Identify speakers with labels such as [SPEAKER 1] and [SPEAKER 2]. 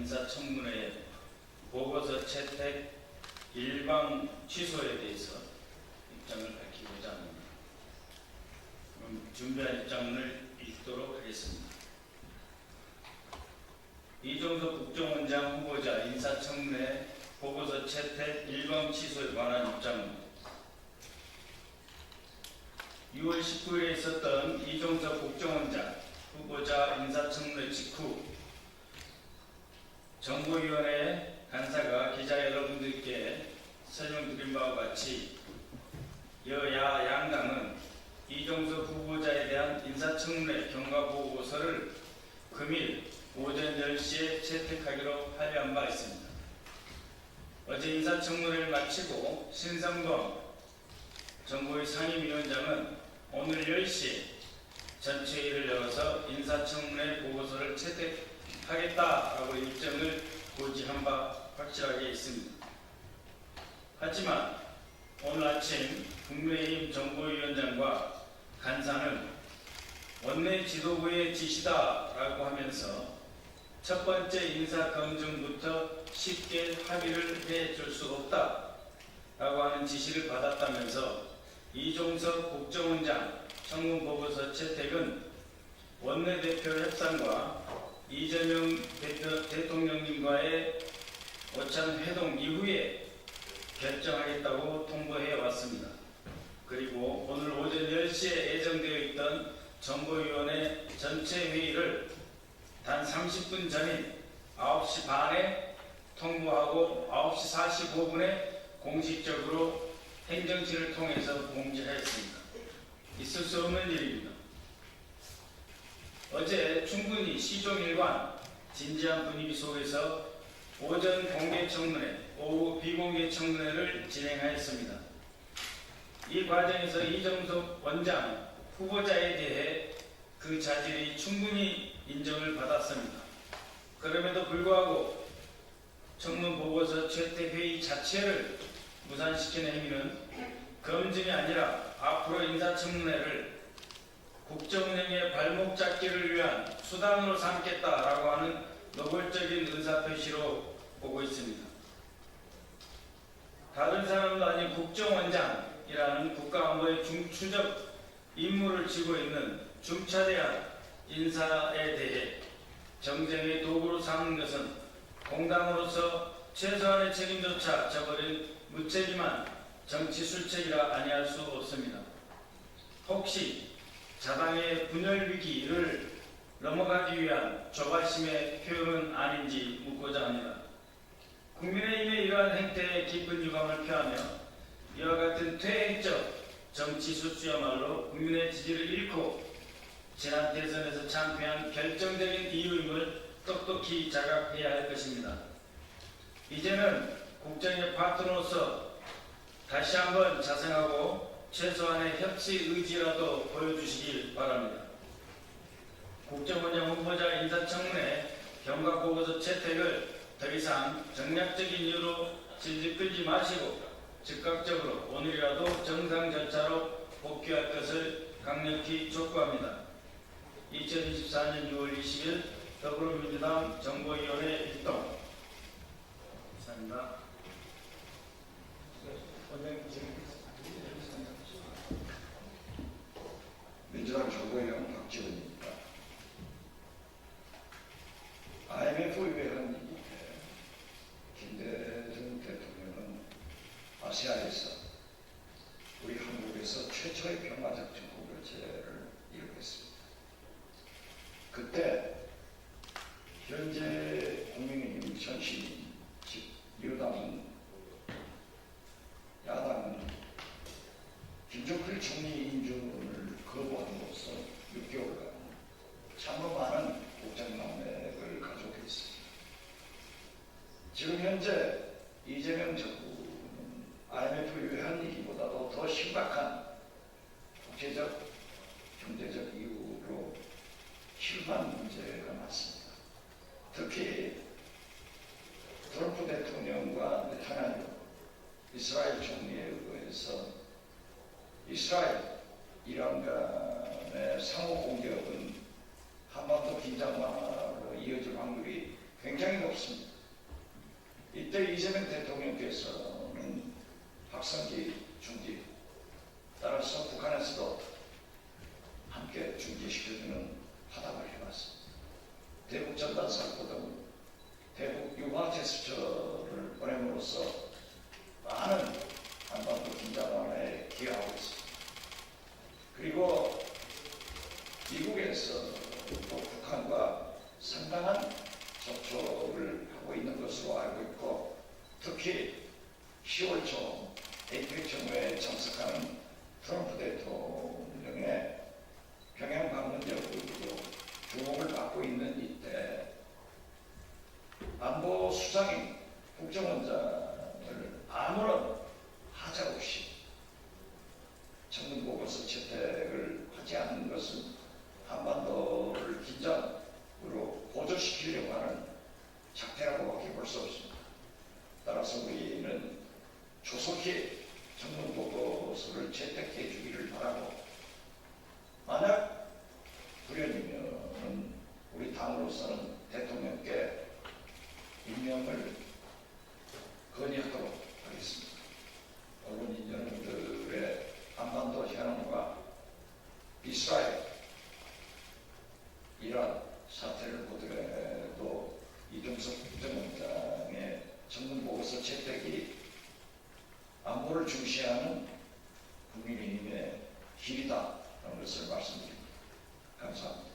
[SPEAKER 1] 인사청문회 보고서 채택 일방 취소에 대해서 입장을 밝히고자 합니다. 그럼 준비한 입장문을 읽도록 하겠습니다. 이종석 국정원장 후보자 인사청문회 보고서 채택 일방 취소에 관한 입장입니다. 6월 19일에 있었던 이종석 국정원장 후보자 인사청문회 직후 정보위원회 간사가 기자 여러분들께 설명드린 바와 같이 여야 양당은 이종석 후보자에 대한 인사청문회 경과보고서를 금일 오전 10시에 채택하기로 합의한 바 있습니다. 어제 인사청문회를 마치고 신성범 정보위 상임위원장은 오늘 10시에 전체회의를 열어서 인사청문회 보고서를 채택하겠다라고 일정을 고지한 바 확실하게 있습니다. 하지만 오늘 아침 국민의힘 정보위원장과 간사는 원내 지도부의 지시다라고 하면서 첫 번째 인사 검증부터 쉽게 합의를 해줄 수 없다라고 하는 지시를 받았다면서 이종석 국정원장 청문보고서 채택은 원내대표 협상과 이재명 대통령님과의 오찬 회동 이후에 결정하겠다고 통보해 왔습니다. 그리고 오늘 오전 10시에 예정되어 있던 정보위원회 전체 회의를 단 30분 전인 9시 반에 통보하고 9시 45분에 공식적으로 행정실을 통해서 공지하였습니다. 있을 수 없는 일입니다. 어제 충분히 시종일관 진지한 분위기 속에서 오전 공개 청문회, 오후 비공개 청문회를 진행하였습니다. 이 과정에서 이종석 원장 후보자에 대해 그 자질이 충분히 인정을 받았습니다. 그럼에도 불구하고 청문보고서 채택회의 자체를 무산시키는 행위는 검증이 아니라 앞으로 인사청문회를 국정운영의 발목 잡기를 위한 수단으로 삼겠다라고 하는 노골적인 의사표시로 보고 있습니다. 다른 사람도 아닌 국정원장이라는 국가안보의 중추적 임무를 지고 있는 중차대한 인사에 대해 정쟁의 도구로 삼는 것은 공당으로서 최소한의 책임조차 져버린 무책임한 정치 술책이라 아니할 수 없습니다. 혹시 자당의 분열 위기를 넘어가기 위한 조바심의 표현은 아닌지 묻고자 합니다. 국민의힘의 이러한 행태에 깊은 유감을 표하며 이와 같은 퇴행적 정치 수수야말로 국민의 지지를 잃고 지난 대선에서 참패한 결정적인 이유임을 똑똑히 자각해야 할 것입니다. 이제는 국정의 파트너로서 다시 한번 자성하고 최소한의 협치 의지라도 보여주시길 바랍니다. 국정원장 후보자 인사청문회 경과보고서 채택을 더 이상 정략적인 이유로 질질 끌지 마시고 즉각적으로 오늘이라도 정상 절차로 복귀할 것을 강력히 촉구합니다. 2024년 6월 20일 더불어민주당 정보위원회 일동 감사합니다.
[SPEAKER 2] 민주당 정보위원 박지원입니다. IMF 위원회 김대중 대통령은 아시아에서 우리 한국에서 최초의 평화적 정부결제를 이루겠습니다. 그때 현재 국민의힘 전신인 즉 여당은 야당은 김종필 총리 인준을 거부함으로써 6개월간 참으로 많은 국정농맥을 가져오고 있습니다. 지금 현재 이재명 정부는 IMF 외환위기보다도 더 심각한 국제적, 경제적 이유로 실망 문제가 많습니다. 특히 트럼프 대통령과 네타냐후 이스라엘 총리에 의해서 이스라엘, 이란 간의 상호 공격은 한반도 긴장 완화로 이어질 확률이 굉장히 높습니다. 있습니다. 이때 이재명 대통령께서는 박성기 중지, 따라서 북한에서도 함께 중지시켜주는 화답을 해왔습니다. 대북 전단 살포 등 대북 유화 제스처를 보냄으로써 많은 한반도 긴장 완화에 기여하고 있습니다. 그리고 미국에서 또 북한과 상당한 접촉을 하고 있는 것으로 알고 있고, 특히 10월 초 에이펙 정회에 참석하는 트럼프 대통령의 평양 방문 여부도 주목을 받고 있는 이때 안보 수장인 국정원장을 아무런 하자 없이 청문보고서 채택을 하지 않는 것은 한반도를 긴장으로 고조시키려고 하는 작태라고밖에 볼 수 없습니다. 따라서 우리는 조속히 청문보고서를 채택해 주기를 바라고, 만약 불연이면 우리 당으로서는 대통령께 임명을 건의하도록 하겠습니다. 언론인 여러분들의 한반도 현황과 이스라엘, 이란 사태를 보더라도 이종석 국정원장의 청문보고서 채택이 안보를 중시하는 국민의힘의 길이다라는 것을 말씀드립니다. 감사합니다.